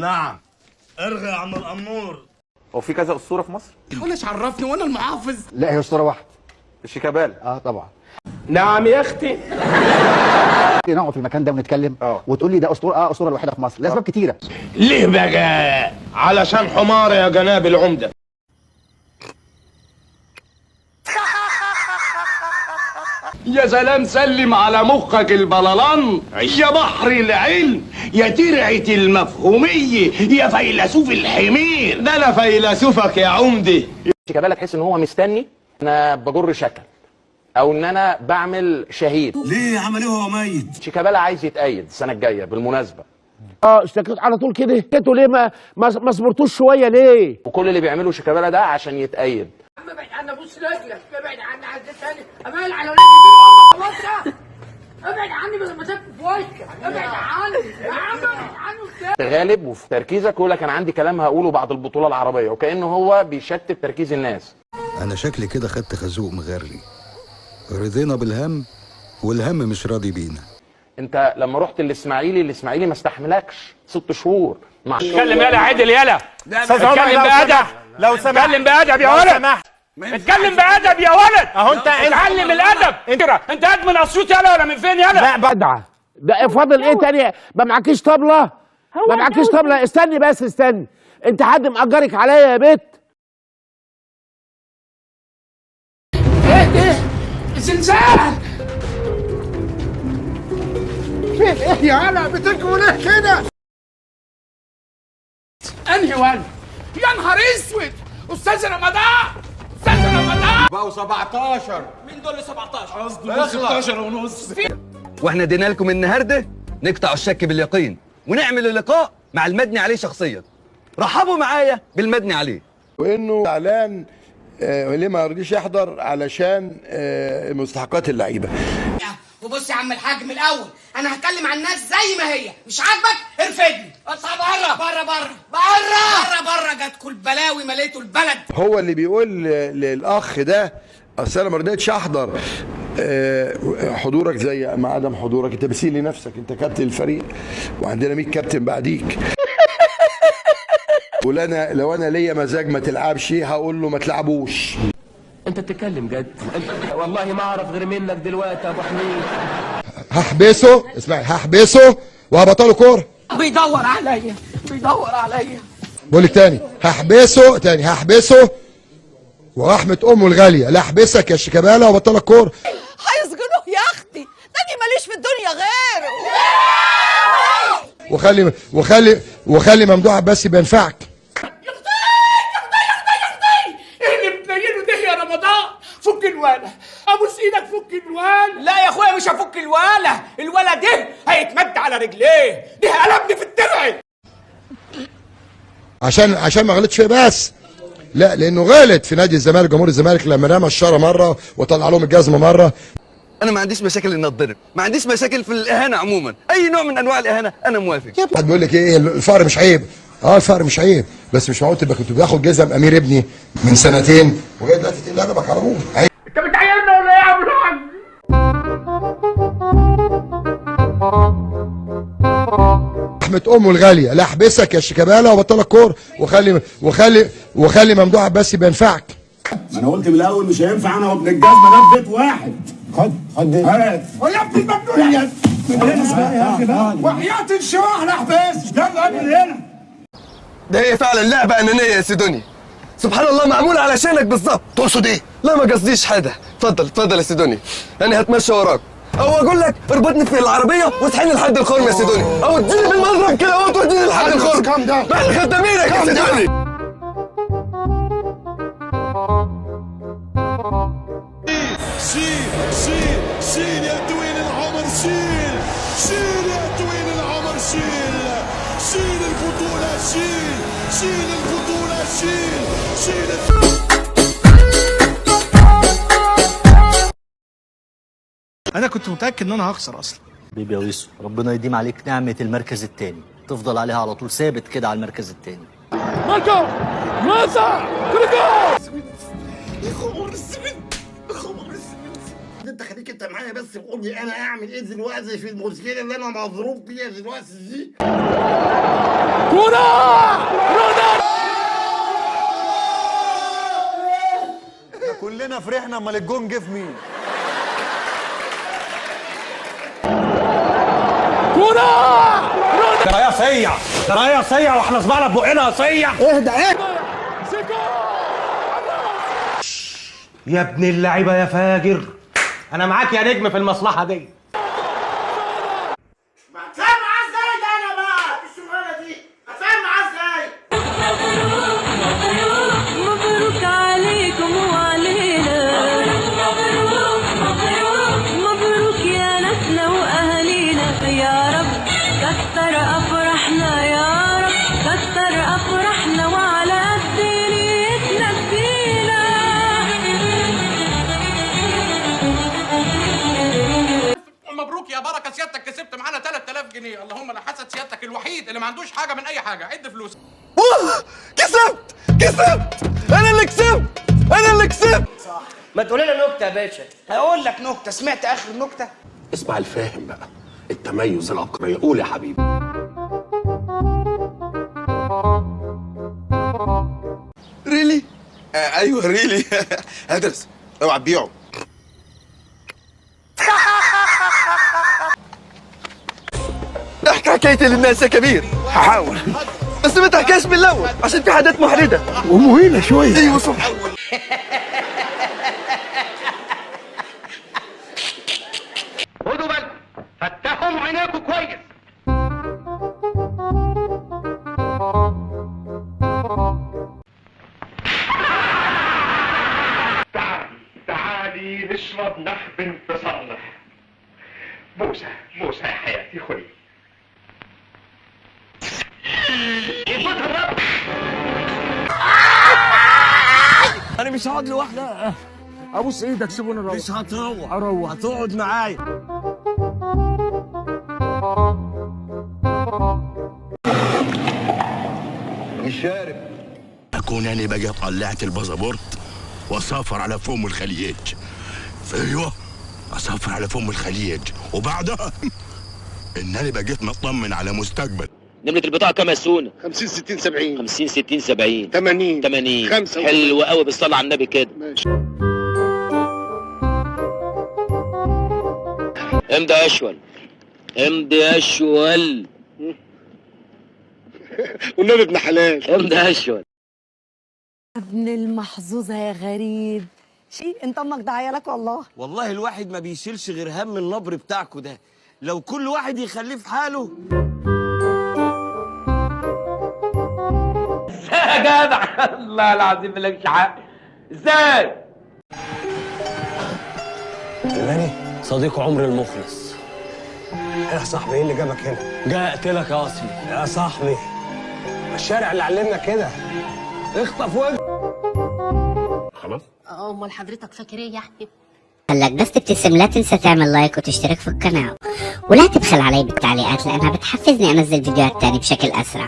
نعم. ارغي يا عم الامور. هو في كذا اسطوره في مصر؟ ولاش عرفني وانا المحافظ. لا هي اسطوره واحده. شيكابالا. طبعا. نعم يا اختي. نقعد في المكان ده ونتكلم وتقول لي ده اسطوره اسطوره الوحيده في مصر، لاسباب كتيره. ليه بقى؟ علشان حمار يا جناب العمده. يا سلام، سلم على مخك البلالان يا بحر العلم يا ترعة المفهومية يا فيلسوف الحمير. ده انا فيلسوفك يا عمدي. شيكابالا تحس ان هو مستني انا بجر شكل او ان انا بعمل شهيد. ليه عمل ايه وهو ميت؟ شيكابالا عايز يتأيد السنه الجايه بالمناسبه. اشتكيت على طول كده. انتوا ليه ما صبرتوش شويه ليه؟ وكل اللي بيعمله شيكابالا ده عشان يتأيد. ابعد عنا، بص رجلك، ابعد عنا عزيز ثاني، ابعد على ولاد دي خلاص. ابعد عني بدل ما تاكل في وشك، ابعد عني يا عم، ابعد عنه. غالب وفي تركيزك يقول لك انا عندي كلام هقوله بعد البطوله العربيه، وكانه هو بيشتت تركيز الناس. انا شكلي كده خدت خازوق مغري. رضينا بالهم والهم مش راضي بينا. انت لما رحت الاسماعيلي ما استحملكش 6 شهور. اتكلم يلا عدل يلا. اتكلم بأدب لو سمحت. اتكلم بأدب يا ولد. اتكلم بأدب يا ولد. اهو انت اتعلم الأدب. انت قد من اسيوط يلا ولا من فين يلا؟ لا بدعه. ده فاضل ايه تاني؟ ما معكيش طبله؟ ما معكيش طبله؟ استني بس استني. انت حد مأجرك عليا يا بت؟ ايه زلزال. فين ايه يا هلا بتركبوا ليه كده؟ انهي ولد؟ يا نهار اسود. استاذ رمضان، استاذ رمضان. بقوا 17. مين دول ال 17؟ قصده 16 ونص. واحنا ادينا لكم النهارده نقطع الشك باليقين ونعمل اللقاء مع المدني عليه شخصيا. رحبوا معايا بالمدني عليه. وانه اعلان ليه ما رضيش يحضر علشان مستحقات اللعيبه. وبص يا عم الحاج، من الاول انا هتكلم عن الناس زي ما هي، مش عاجبك ارفدني. اطلع بره بره بره بره بره. جاتكوا البلاوي مليتوا البلد. هو اللي بيقول للاخ ده اصل انا ما رضيتش احضر حضورك زي ما عدم حضورك. انت بتسيء لنفسك، انت كابتن الفريق وعندنا 100 كابتن بعديك. لو انا ليا مزاج ما تلعبش هقول له ما تلعبوش. انت بتتكلم جد؟ والله ما اعرف غير منك دلوقتي يا ابو حميد. هحبسه، اسمعي، هحبسه وهبطله كوره. بيدور عليا. بقول لك تاني، هحبسه ورحمه امه الغاليه لا احبسك يا شيكابالا وبطلك كوره. هيسجنوه يا اختي، ده ماليش في الدنيا غيره. وخلي ممدوح عباسي بينفعك. ايه اللي بتنيله ده يا رمضان؟ فك الولا، ابوس ايدك فك الولا. لا يا اخويا مش هفك الولا ده هيتمد على رجليه، ده قلبني في الدرع. عشان ما غلطش فيه بس، لا لانه غلط في نادي الزمالك، جمهور الزمالك لما رمى الشاره مره وطلع لهم الجزمه مره. انا ما عنديش مشاكل ان اتضرب، ما عنديش مشاكل في الاهانه عموما، اي نوع من انواع الاهانه انا موافق. حد بيقول لك ايه الفقر مش عيب. الفقر مش عيب، بس مش معقول تبقى كنت باخد جزم امير ابني من سنتين وجاي دلوقتي تقل ادبك على ابوك. انت بتعيرنا ولا ايه يا عم الحاج؟ رحمه امه الغاليه لا احبسك يا شيكابالا وبطلك كوره وخلي ممدوح عباسي بينفعك. ما انا قلت من الاول مش هينفع انا وابن الجزمه ده في بيت واحد. خد دي. هات. يا ابني المجنون يا وحياة الشواح لا احبس. يلا من هنا. ده هي فعلا لعبه انانيه يا سيدوني. سبحان الله معمول علشانك بالظبط. تقصد ايه؟ لا ما قصديش حاجه. اتفضل يا سيدوني، انا هتمشى وراك او اقول لك اربطني في العربيه واطحني لحد الخرم يا سيدوني، او تجيني بالمضرب كده او توديني لحد الخرم. كام ده؟ بعد خدامينك يا سيدوني. شيل يا طويل العمر، شيل يا طويل العمر، شيل البطولة، شيل البطولة، شيل. انا كنت متاكد ان انا هخسر اصلا. حبيبي يا ويسو، ربنا يديم عليك نعمه المركز الثاني، تفضل عليها على طول ثابت كده على المركز الثاني. ماذا كريكو. يا خبر السمين، يا خبر السمين. انت خليك انت معايا بس وقول لي انا اعمل ايه دلوقتي في المشكله اللي انا مضروب فيها دلوقتي دي. كلنا فرحنا امال الجون جه في مين؟ ده صيع، ده صيع واحنا صبعنا ببقنا صيع. اهدى يا ابن اللعيبه يا فاجر، انا معاك يا نجم في المصلحه دي. هتفهم معاه ازاي ده انا بقى الشغلانه دي؟ هتفهم معاه ازاي؟ مبروك عليكم وعلينا، مبروك يا ناسنا واهالينا، يا رب كتر افراحنا، يا رب كتر افراحنا وعلى الدنيا تنسينا. مبروك يا بركه، سيادتك كسبت معانا 3000 جنيه. اللهم لا حسد، سيادتك الوحيد اللي ما عندوش حاجه من اي حاجه. عد فلوسك. كسبت انا اللي كسبت، انا اللي كسبت. ما تقولي لنا نكته يا باشا. هقول لك نكته. سمعت اخر نكته؟ اسمع الفاهم بقى، التميز العقلي. قول يا حبيبي. ريلي؟ ايوه ريلي. هدرس اوعى تبيعه. احكي حكايتي للناس يا كبير. هحاول بس ما تحكيش من الاول عشان في حاجات محرجه ومهينه شويه. ايوه صح. خدوا بالكم، فتحوا عينيكم كويس. تعالي نشرب نحب في صالح. بوسه بوسه يا حياتي، خدي. انا مش هقعد لوحدي. ابوس ايدك سيبوني اروح. مش هتروح، هتقعد معايا. الشارب اكون انا بقى طلعت الباسبورت واسافر على فم الخليج. ايوه اسافر على فم الخليج، وبعدها ان انا بقيت مطمن على مستقبل. نمرة البطاقة كام يا سونا؟ 50 60 70 50 60 70 80 80 5. حلو قوي، بالصلاة على النبي كده. ماشي. امضي يا اشول، امضي يا اشول. والنبي ابن حلال. امضي يا اشول. ابن المحظوظه يا غريب. انت امك ده عيالك والله. والله الواحد ما بيشيلش غير هم النبر بتاعكوا ده. لو كل واحد يخليه في حاله. يا جدع الله العظيم مالكش حق. ازاي؟ ماني صديق عمري المخلص. يا صاحبي ايه اللي جابك هنا؟ جاي اقتلك يا اصلي. يا صاحبي الشارع اللي علمنا كده. اخطف وجه. خلاص. امال حضرتك فاكر ايه يعني؟ قال لك بس تبتسم، لا تنسى تعمل لايك وتشترك في القناة، ولا تبخل علي بالتعليقات لأنها بتحفزني أنزل فيديوهات تاني بشكل أسرع.